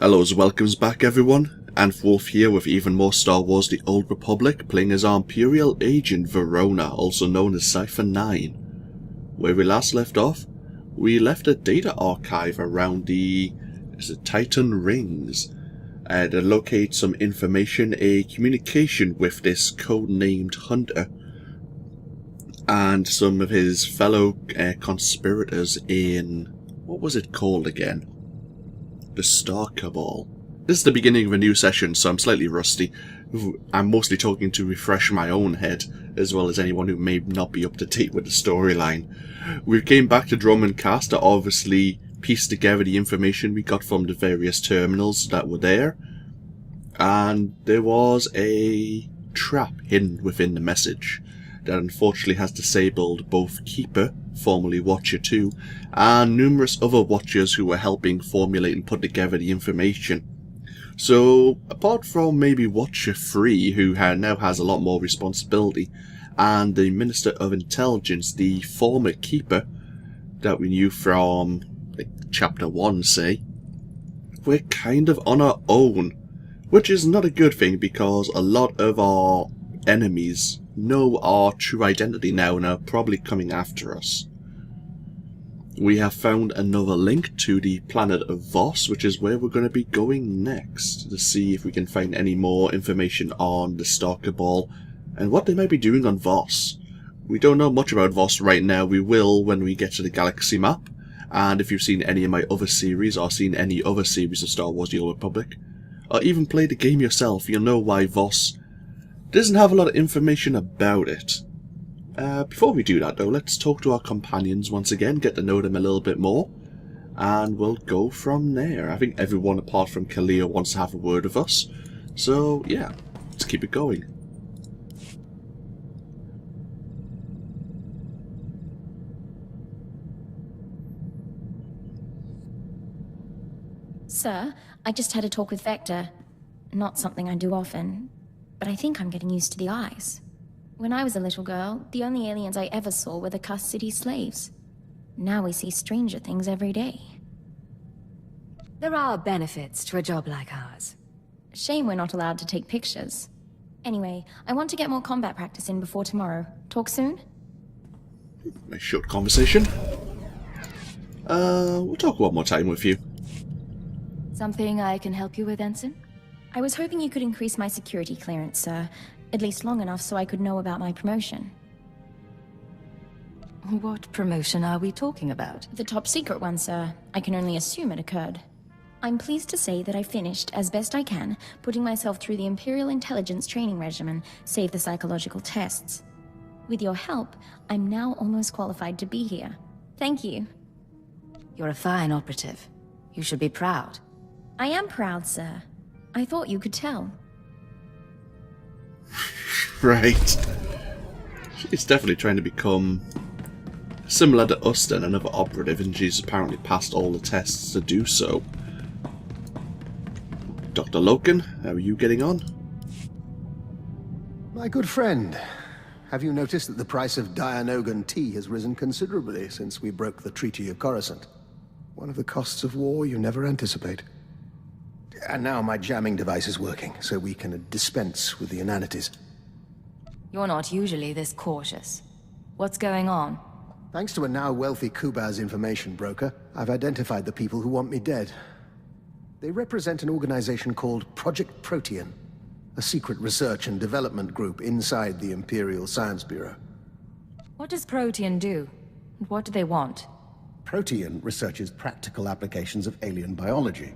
Hello, welcomes back everyone. AnthWolf here with even more Star Wars The Old Republic, playing as our Imperial Agent Verona, also known as Cypher 9. Where we last left off, we left a data archive around the Titan Rings to locate some information, a communication with this code-named Hunter and some of his fellow conspirators in, what was it called again? The Star Cabal. This is the beginning of a new session, so I'm slightly rusty. I'm mostly talking to refresh my own head, as well as anyone who may not be up to date with the storyline. We came back to Drum Cast to obviously piece together the information we got from the various terminals that were there, and there was a trap hidden within the message that unfortunately has disabled both Keeper, formerly Watcher 2, and numerous other Watchers who were helping formulate and put together the information. So, apart from maybe Watcher 3, who now has a lot more responsibility, and the Minister of Intelligence, the former Keeper, that we knew from, like, Chapter 1, say, we're kind of on our own, which is not a good thing because a lot of our enemies know our true identity now and are probably coming after us. We have found another link to the planet of Voss, which is where we're going to be going next, to see if we can find any more information on the Star Cabal and what they might be doing on Voss. We don't know much about Voss right now. We will when we get to the galaxy map, and if you've seen any of my other series or seen any other series of Star Wars The Old Republic, or even played the game yourself, you'll know why Voss doesn't have a lot of information about it. Before we do that though, let's talk to our companions once again, get to know them a little bit more, and we'll go from there. I think everyone apart from Kalia wants to have a word with us, so yeah, let's keep it going. Sir, I just had a talk with Vector. Not something I do often, but I think I'm getting used to the eyes. When I was a little girl, the only aliens I ever saw were the Cuss City slaves. Now we see stranger things every day. There are benefits to a job like ours. Shame we're not allowed to take pictures. Anyway, I want to get more combat practice in before tomorrow. Talk soon? Nice short conversation. We'll talk one more time with you. Something I can help you with, Ensign? I was hoping you could increase my security clearance, sir. At least long enough so I could know about my promotion. What promotion are we talking about? The top secret one, sir. I can only assume it occurred. I'm pleased to say that I finished, as best I can, putting myself through the Imperial Intelligence training regimen, save the psychological tests. With your help, I'm now almost qualified to be here. Thank you. You're a fine operative. You should be proud. I am proud, sir. I thought you could tell. Right. She's definitely trying to become similar to us then, another operative, and she's apparently passed all the tests to do so. Dr. Loken, how are you getting on? My good friend, have you noticed that the price of Dianogan tea has risen considerably since we broke the Treaty of Coruscant? One of the costs of war you never anticipate. And now my jamming device is working, so we can dispense with the inanities. You're not usually this cautious. What's going on? Thanks to a now wealthy Kubaz information broker, I've identified the people who want me dead. They represent an organization called Project Protean, a secret research and development group inside the Imperial Science Bureau. What does Protean do? And what do they want? Protean researches practical applications of alien biology.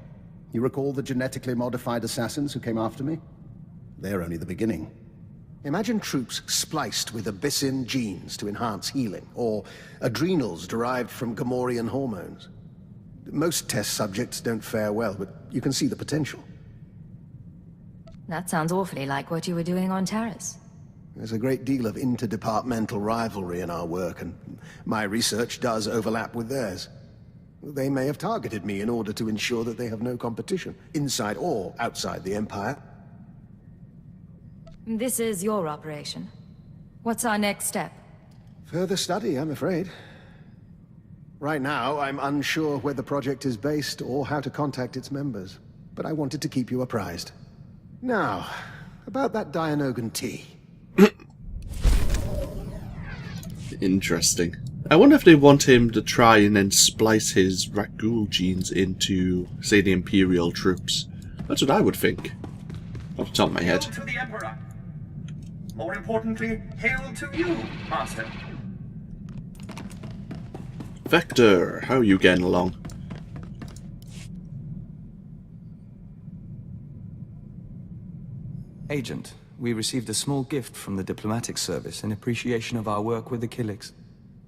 You recall the genetically modified assassins who came after me? They're only the beginning. Imagine troops spliced with Abyssin genes to enhance healing, or adrenals derived from Gamorrean hormones. Most test subjects don't fare well, but you can see the potential. That sounds awfully like what you were doing on Taris. There's a great deal of interdepartmental rivalry in our work, and my research does overlap with theirs. They may have targeted me in order to ensure that they have no competition, inside or outside the Empire. This is your operation. What's our next step? Further study, I'm afraid. Right now, I'm unsure where the project is based or how to contact its members. but I wanted to keep you apprised. Now, about that Dianogan tea. Interesting. I wonder if they want him to try and then splice his Rakghoul genes into, say, the Imperial troops. That's what I would think. Off the top of my head. Hail to the Emperor. More importantly, hail to you, Master. Vector, how are you getting along? Agent, we received a small gift from the diplomatic service in appreciation of our work with the Killiks.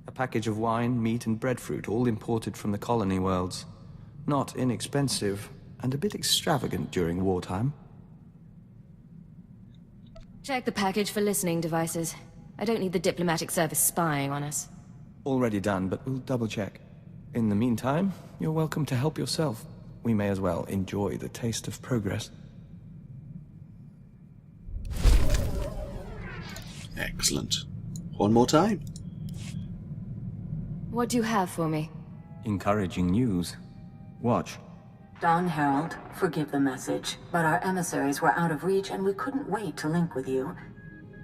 A package of wine, meat and breadfruit, all imported from the colony worlds. Not inexpensive, and a bit extravagant during wartime. Check the package for listening devices. I don't need the diplomatic service spying on us. Already done, but we'll double check. In the meantime, you're welcome to help yourself. We may as well enjoy the taste of progress. Excellent. One more time. What do you have for me? Encouraging news. Watch. Don Herald, forgive the message, but our emissaries were out of reach and we couldn't wait to link with you.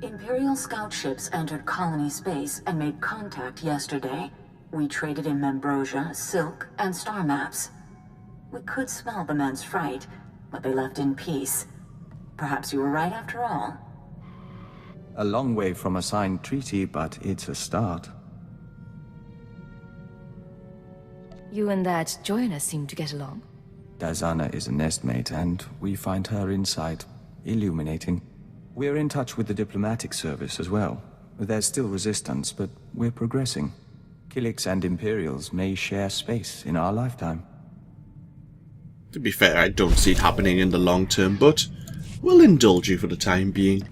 Imperial scout ships entered colony space and made contact yesterday. We traded in Membrosia, silk, and star maps. We could smell the men's fright, but they left in peace. Perhaps you were right after all. A long way from a signed treaty, but it's a start. You and that joiner seem to get along. Dazana is a nestmate, and we find her insight illuminating. We're in touch with the diplomatic service as well. There's still resistance, but we're progressing. Killiks and Imperials may share space in our lifetime. To be fair, I don't see it happening in the long term, but we'll indulge you for the time being.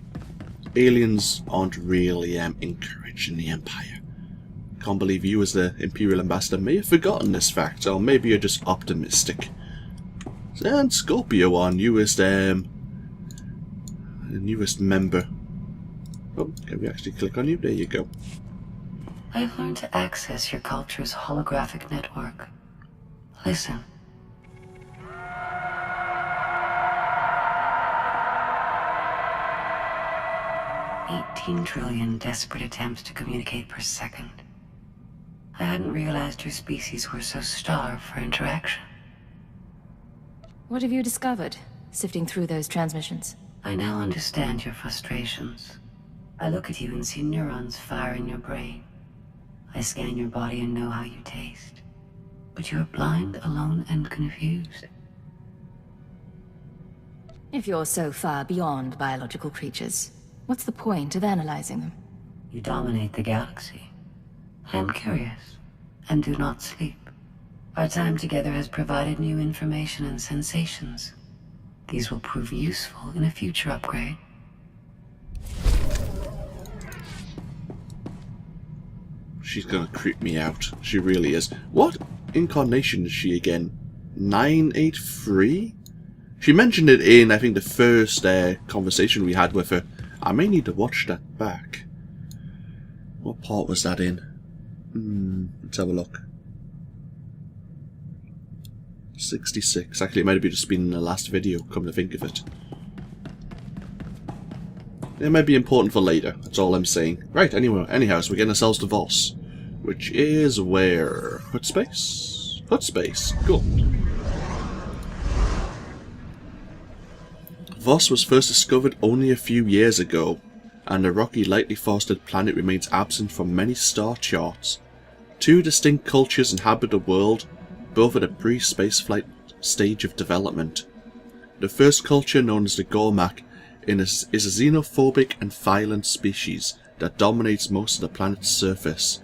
Aliens aren't really encouraged in the Empire. Can't believe you as the Imperial Ambassador may have forgotten this fact, or maybe you're just optimistic. And Scorpio, our newest member. Oh, can we actually click on you? There you go. I've learned to access your culture's holographic network. Listen. $18 trillion desperate attempts to communicate per second. I hadn't realized your species were so starved for interaction. What have you discovered, sifting through those transmissions? I now understand your frustrations. I look at you and see neurons fire in your brain. I scan your body and know how you taste. But you're blind, alone, and confused. If you're so far beyond biological creatures, what's the point of analyzing them? You dominate the galaxy. I am curious, and do not sleep. Our time together has provided new information and sensations. These will prove useful in a future upgrade. She's gonna creep me out. She really is. What incarnation is she again? 983? She mentioned it in, I think, the first conversation we had with her. I may need to watch that back. What part was that in? Let's have a look. 66. Actually, it might have just been in the last video, come to think of it. It might be important for later, that's all I'm saying. Right, anyhow, so we're getting ourselves to Voss. Which is where? Hut space? Hut space, cool. Voss was first discovered only a few years ago, and the rocky, lightly forested planet remains absent from many star charts. Two distinct cultures inhabit the world, both at a pre-spaceflight stage of development. The first culture, known as the Gormak, is a xenophobic and violent species that dominates most of the planet's surface.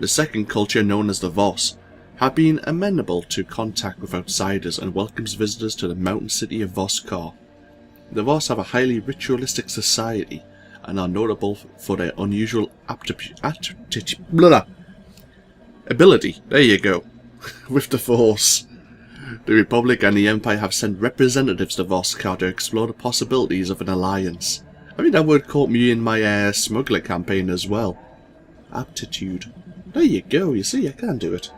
The second culture, known as the Voss, have been amenable to contact with outsiders and welcomes visitors to the mountain city of Voss-Ka. The Voss have a highly ritualistic society and are notable for their unusual ability, there you go, with the Force. The Republic and the Empire have sent representatives to Voss-Ka to explore the possibilities of an alliance. I mean, that word caught me in my smuggler campaign as well. Aptitude. There you go, you see, I can do it.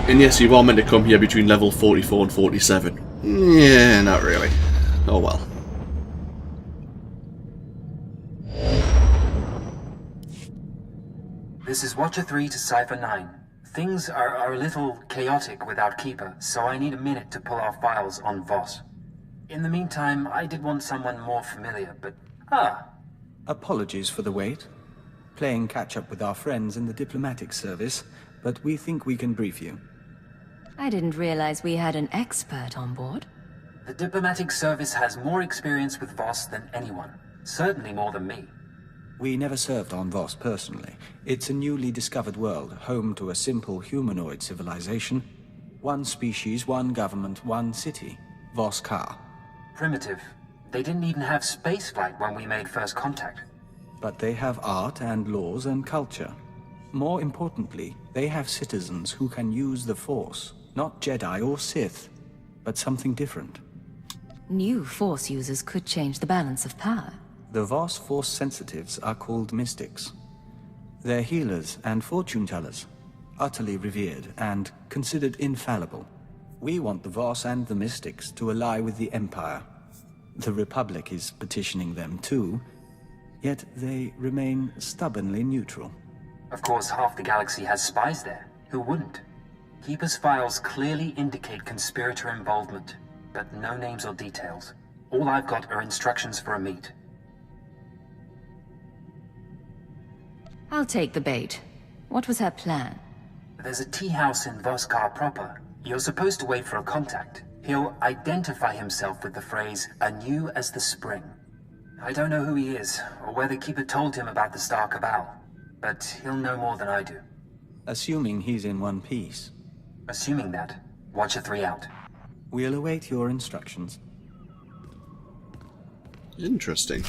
And yes, you are meant to come here between level 44 and 47. Yeah, not really. Oh well. This is Watcher 3 to Cypher 9. Things are a little chaotic without Keeper, so I need a minute to pull our files on Voss. In the meantime, I did want someone more familiar, but... Apologies for the wait. Playing catch-up with our friends in the diplomatic service, but we think we can brief you. I didn't realize we had an expert on board. The diplomatic service has more experience with Voss than anyone. Certainly more than me. We never served on Voss personally. It's a newly discovered world, home to a simple humanoid civilization. One species, one government, one city. Voss-Ka. Primitive. They didn't even have spaceflight when we made first contact. But they have art and laws and culture. More importantly, they have citizens who can use the Force. Not Jedi or Sith, but something different. New Force users could change the balance of power. The Voss Force sensitives are called mystics. They're healers and fortune-tellers, utterly revered and considered infallible. We want the Voss and the mystics to ally with the Empire. The Republic is petitioning them too, yet they remain stubbornly neutral. Of course, half the galaxy has spies there. Who wouldn't? Keeper's files clearly indicate conspirator involvement, but no names or details. All I've got are instructions for a meet. I'll take the bait. What was her plan? There's a tea house in Voss-Ka proper. You're supposed to wait for a contact. He'll identify himself with the phrase, "anew as the spring." I don't know who he is, or whether Keeper told him about the Star Cabal, but he'll know more than I do. Assuming he's in one piece. Assuming that, Watcher 3 out. We'll await your instructions. Interesting.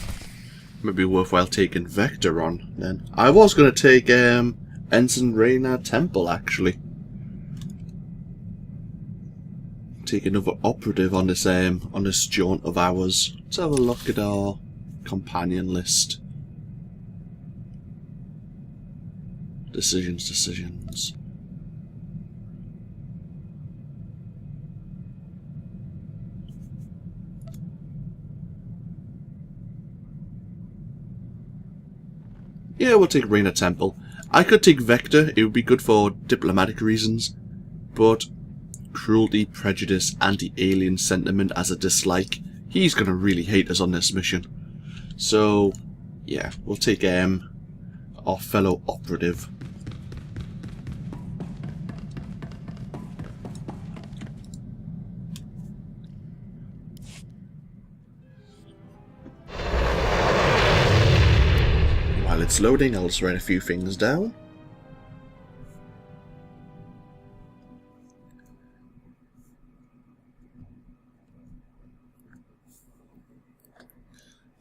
Maybe worthwhile taking Vector on, then. I was going to take, Ensign Reyna Temple, actually. Take another operative on this jaunt of ours. Let's have a look at our companion list. Decisions. Yeah, we'll take Reyna Temple. I could take Vector, it would be good for diplomatic reasons, but cruelty, prejudice, anti-alien sentiment as a dislike, he's gonna really hate us on this mission. So, yeah, we'll take our fellow operative. While it's loading, I'll just write a few things down.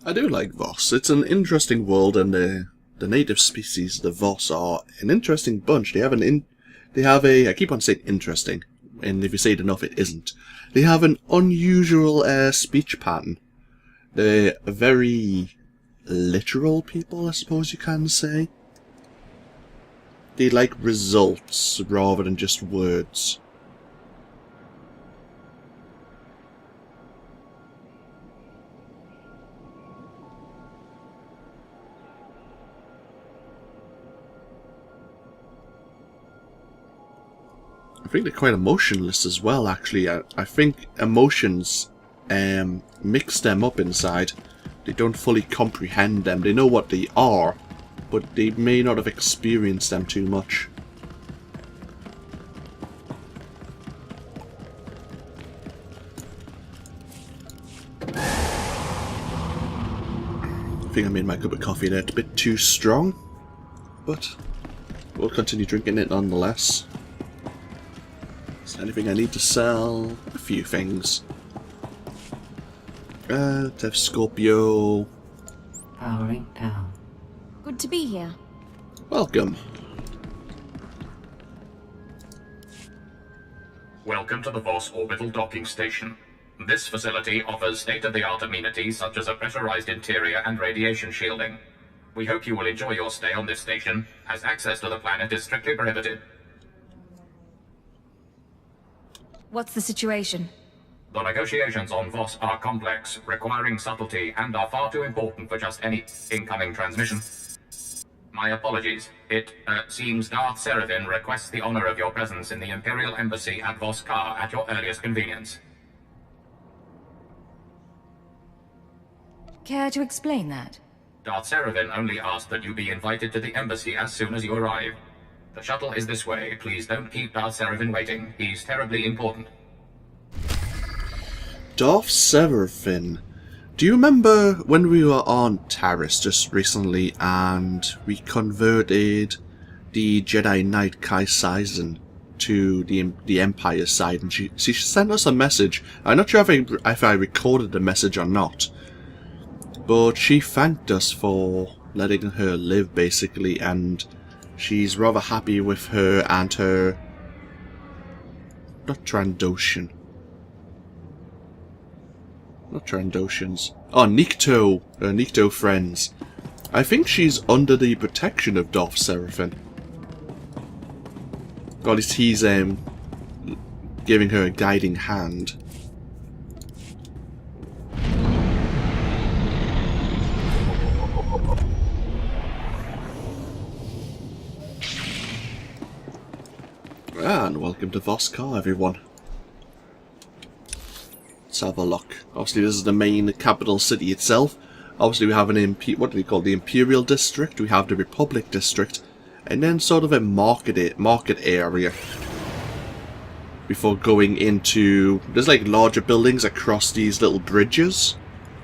I do like Voss. It's an interesting world, and the native species, the Voss, are an interesting bunch. They have I keep on saying interesting, and if you say it enough, it isn't. They have an unusual speech pattern. They're very literal people, I suppose you can say. They like results rather than just words. I think they're quite emotionless as well, actually. I think emotions mix them up inside. They don't fully comprehend them. They know what they are, but they may not have experienced them too much. I think I made my cup of coffee there. It's a bit too strong, but we'll continue drinking it nonetheless. Is there anything I need to sell? A few things. To have Scorpio. Powering down. Good to be here. Welcome. Welcome to the Voss Orbital Docking Station. This facility offers state-of-the-art amenities such as a pressurized interior and radiation shielding. We hope you will enjoy your stay on this station, as access to the planet is strictly prohibited. What's the situation? The negotiations on Voss are complex, requiring subtlety, and are far too important for just any incoming transmission. My apologies. It seems Darth Seraphim requests the honor of your presence in the Imperial Embassy at Voss-Ka at your earliest convenience. Care to explain that? Darth Seraphim only asked that you be invited to the embassy as soon as you arrive. The shuttle is this way. Please don't keep Darth Seraphim waiting. He's terribly important. Darth Seraphim. Do you remember when we were on Taris just recently and we converted the Jedi Knight Kai Isen to the Empire side, and she sent us a message. I'm not sure if I recorded the message or not, but she thanked us for letting her live basically, and she's rather happy with her and her... not Trandoshan. Not Trandoshans. Oh, Nikto friends. I think she's under the protection of Darth Seraphim. Or at least he's giving her a guiding hand. And welcome to Voss-Ka, everyone. Let's have a look. Obviously, this is the main capital city itself. Obviously, we have what do we call the Imperial District? We have the Republic District, and then sort of a market area. Before going into, there's like larger buildings across these little bridges.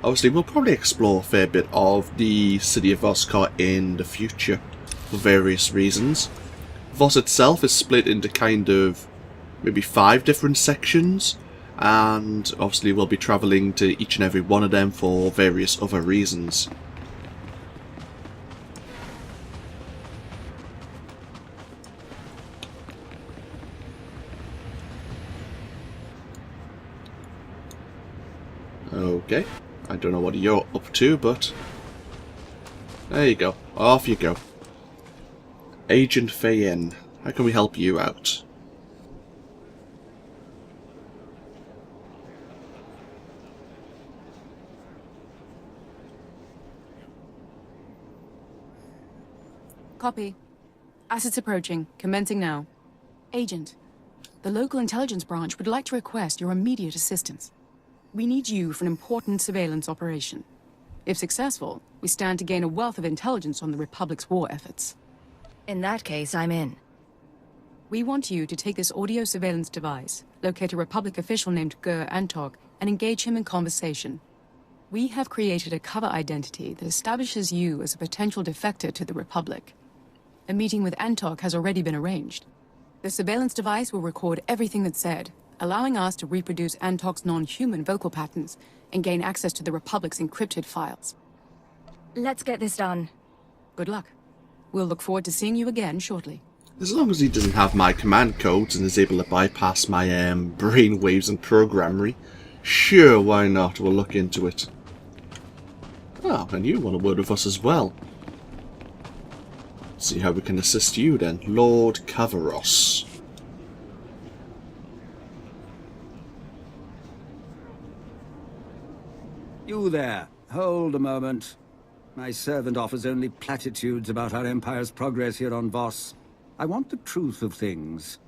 Obviously, we'll probably explore a fair bit of the city of Voss-Ka in the future for various reasons. Voss itself is split into kind of maybe 5 different sections. And obviously we'll be travelling to each and every one of them for various other reasons. Okay, I don't know what you're up to, but there you go, off you go. Agent Verona, how can we help you out? Copy. Assets approaching. Commencing now. Agent, the local intelligence branch would like to request your immediate assistance. We need you for an important surveillance operation. If successful, we stand to gain a wealth of intelligence on the Republic's war efforts. In that case, I'm in. We want you to take this audio surveillance device, locate a Republic official named Gur Antok, and engage him in conversation. We have created a cover identity that establishes you as a potential defector to the Republic. A meeting with Antok has already been arranged. The surveillance device will record everything that's said, allowing us to reproduce Antok's non-human vocal patterns and gain access to the Republic's encrypted files. Let's get this done. Good luck. We'll look forward to seeing you again shortly. As long as he doesn't have my command codes and is able to bypass my brainwaves and programmery, sure, why not? We'll look into it. Oh, and you want a word with us as well. See how we can assist you then, Lord Kavaros. You there, hold a moment. My servant offers only platitudes about our Empire's progress here on Voss. I want the truth of things.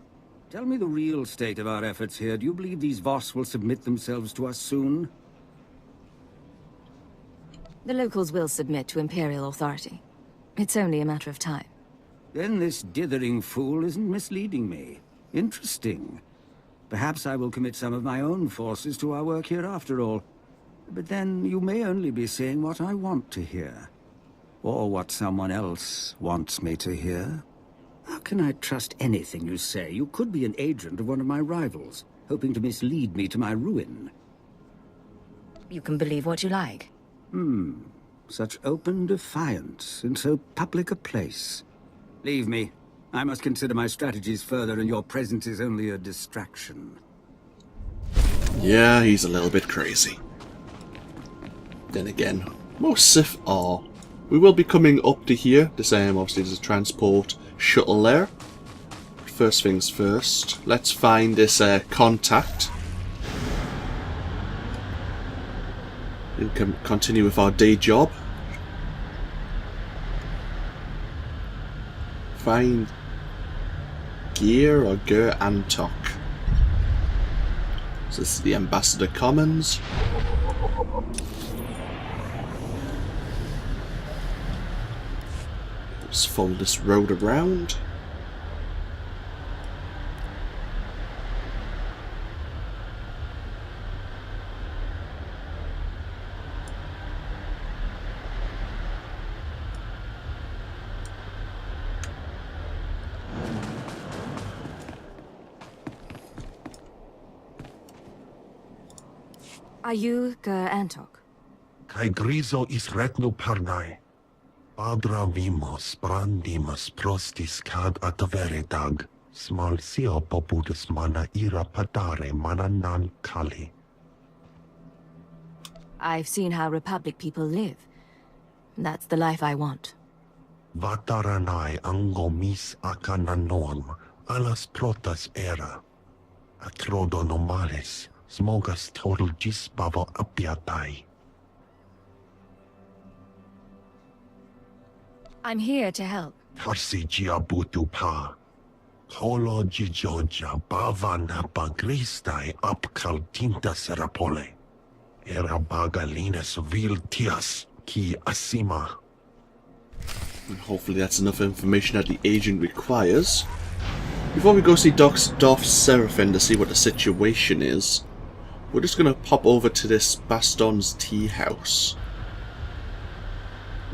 Tell me the real state of our efforts here. Do you believe these Voss will submit themselves to us soon? The locals will submit to Imperial authority. It's only a matter of time. Then this dithering fool isn't misleading me. Interesting. Perhaps I will commit some of my own forces to our work here after all. But then you may only be saying what I want to hear. Or what someone else wants me to hear. How can I trust anything you say? You could be an agent of one of my rivals, hoping to mislead me to my ruin. You can believe what you like. Such open defiance in so public a place. Leave me. I must consider my strategies further, and your presence is only a distraction. Yeah, he's a little bit crazy. Then again, most Sith are. We will be coming up to here. This obviously there's a transport shuttle there. first things first. Let's find this contact. We can continue with our day job. Find Gear or Ger Antok. So this is the Ambassador Commons. Let's follow this road around. Are you Ger Antok? Kai grizo is retno parnai. Padra vimos brandimus prostis cad ataveredag. Smal sio popudus mana ira padare mana nan kali. I've seen how Republic people live. That's the life I want. Vataranai angomis akananorm. Alas protas era. Atrodo normales. Smogas total gisbavo apiatai. I'm here to help. Tarsi giabutu pa. Holo gijoja bavana bagristai apkal tintas rapole. Era bagalinas viltias ki asima. And hopefully that's enough information that the agent requires. Before we go see Darth Seraphim to see what the situation is, we're just going to pop over to this Bas-ton's tea house.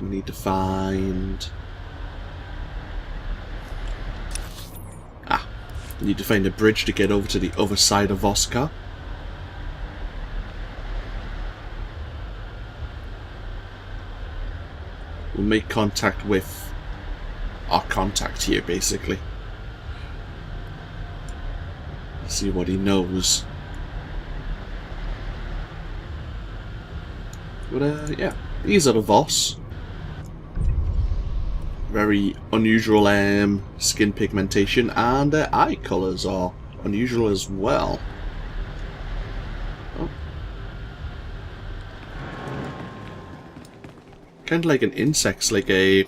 We need to find... we need to find a bridge to get over to the other side of Voss-Ka. We'll make contact with our contact here, basically. See what he knows. But yeah, these are the Voss. Very unusual skin pigmentation, and their eye colours are unusual as well. Oh. Kind of like an insect's, like a...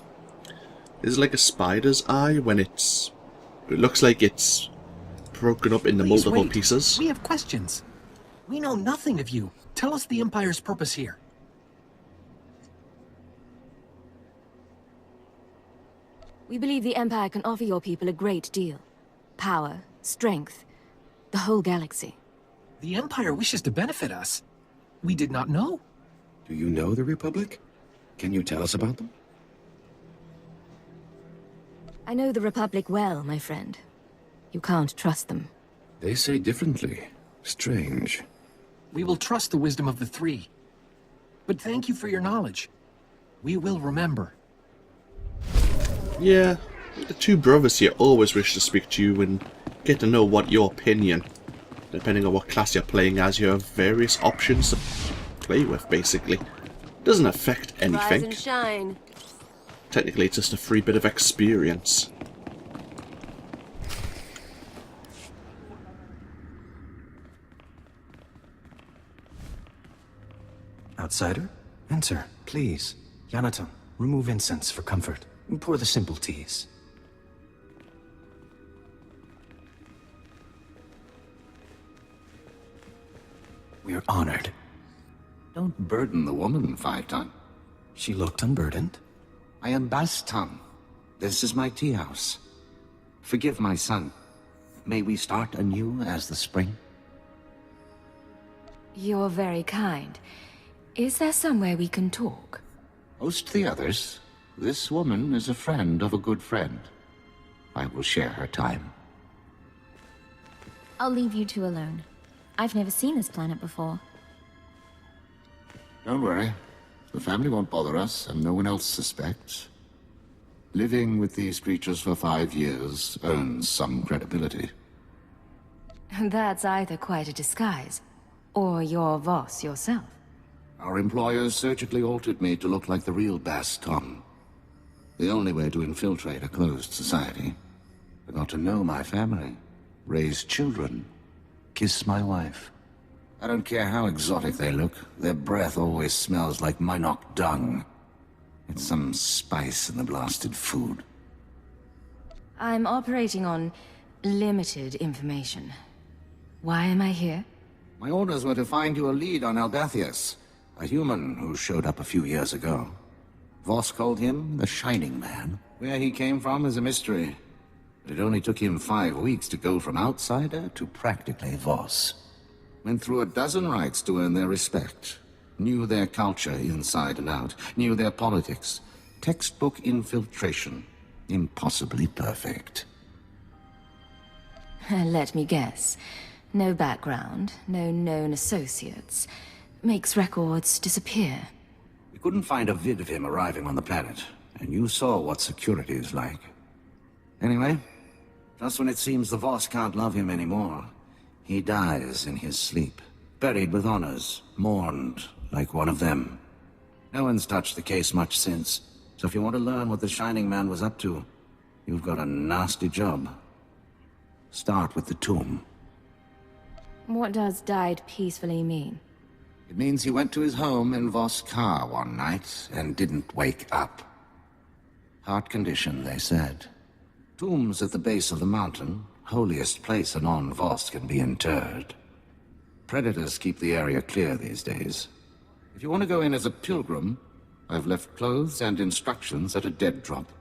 Is it like a spider's eye when it's... It looks like it's broken up into multiple pieces. We have questions. We know nothing of you. Tell us the Empire's purpose here. We believe the Empire can offer your people a great deal. Power, strength, the whole galaxy. The Empire wishes to benefit us. We did not know. Do you know the Republic? Can you tell us about them? I know the Republic well, my friend. You can't trust them. They say differently. Strange. We will trust the wisdom of the three. But thank you for your knowledge. We will remember. Yeah, the two brothers here always wish to speak to you and get to know what your opinion. Depending on what class you're playing as, you have various options to play with, basically. Doesn't affect anything. Rise and shine. Technically, it's just a free bit of experience. Outsider? Enter, please. Yanaton, remove incense for comfort. And pour the simple teas. We're honored. Don't burden the woman, 5-ton. She looked unburdened. I am Bas-ton. This is my tea house. Forgive my son. May we start anew as the spring? You're very kind. Is there somewhere we can talk? Host the others. This woman is a friend of a good friend. I will share her time. I'll leave you two alone. I've never seen this planet before. Don't worry. The family won't bother us, and no one else suspects. Living with these creatures for 5 years earns some credibility. That's either quite a disguise, or you're Voss yourself. Our employers surgically altered me to look like the real Bas-ton. The only way to infiltrate a closed society. I got to know my family, raise children, kiss my wife. I don't care how exotic they look, their breath always smells like Minok dung. It's some spice in the blasted food. I'm operating on limited information. Why am I here? My orders were to find you a lead on Albathius, a human who showed up a few years ago. Voss called him the Shining Man. Where he came from is a mystery. But it only took him 5 weeks to go from outsider to practically Voss. Went through a dozen rites to earn their respect. Knew their culture inside and out. Knew their politics. Textbook infiltration. Impossibly perfect. Let me guess. No background, no known associates. Makes records disappear. We couldn't find a vid of him arriving on the planet, and you saw what security is like. Anyway, just when it seems the Voss can't love him anymore, he dies in his sleep, buried with honors, mourned like one of them. No one's touched the case much since, so if you want to learn what the Shining Man was up to, you've got a nasty job. Start with the tomb. What does died peacefully mean? It means he went to his home in Voss-Ka one night and didn't wake up. Heart condition, they said. Tombs at the base of the mountain, holiest place a non-Voss can be interred. Predators keep the area clear these days. If you want to go in as a pilgrim, I've left clothes and instructions at a dead drop.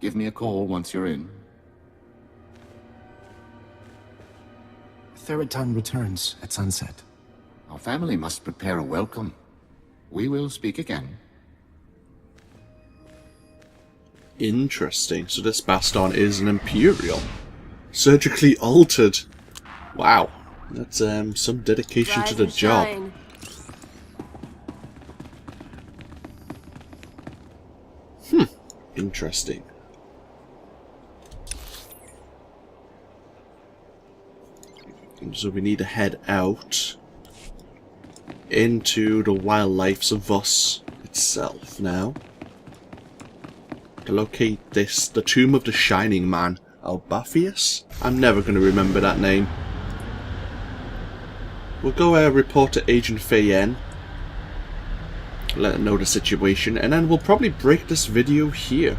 Give me a call once you're in. Theriton returns at sunset. Our family must prepare a welcome. We will speak again. Interesting. So this Bas-ton is an Imperial. Surgically altered. Wow. That's some dedication to the job. Interesting. So we need to head out into the wildlife of Voss itself now. To locate this, the tomb of the Shining Man, Albathius? I'm never going to remember that name. We'll go report to Agent Verona, let her know the situation, and then we'll probably break this video here.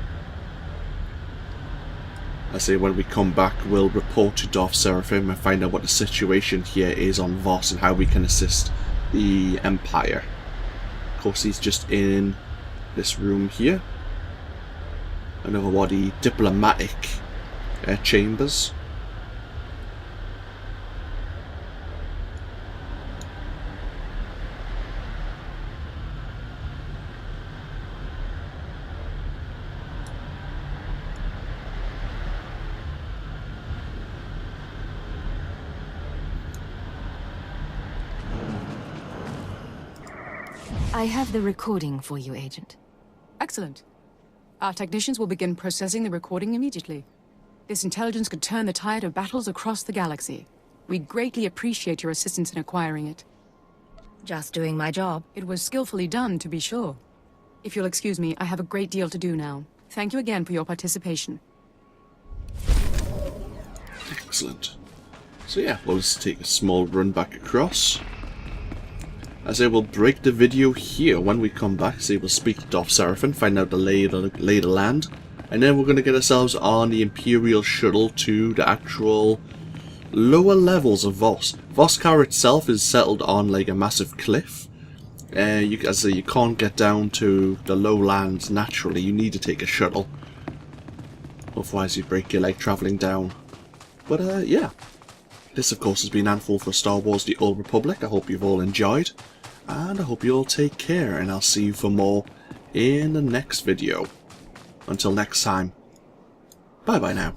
I say when we come back, we'll report to Darth Seraphim and find out what the situation here is on Voss and how we can assist the Empire. Of course, he's just in this room here. Another one of the diplomatic chambers. I have the recording for you, Agent. Excellent. Our technicians will begin processing the recording immediately. This intelligence could turn the tide of battles across the galaxy. We greatly appreciate your assistance in acquiring it. Just doing my job. It was skillfully done, to be sure. If you'll excuse me, I have a great deal to do now. Thank you again for your participation. Excellent. So yeah, we'll just take a small run back across. As I will break the video here when we come back, so we'll speak to Darth Seraphim, find out the lay of the land, and then we're going to get ourselves on the Imperial shuttle to the actual lower levels of Voss. Voss-Ka itself is settled on like a massive cliff. You can't get down to the lowlands naturally, you need to take a shuttle. Otherwise you break your leg travelling down. But yeah. This of course has been AnthWolf for Star Wars The Old Republic. I hope you've all enjoyed. And I hope you all take care, and I'll see you for more in the next video. Until next time. Bye bye now.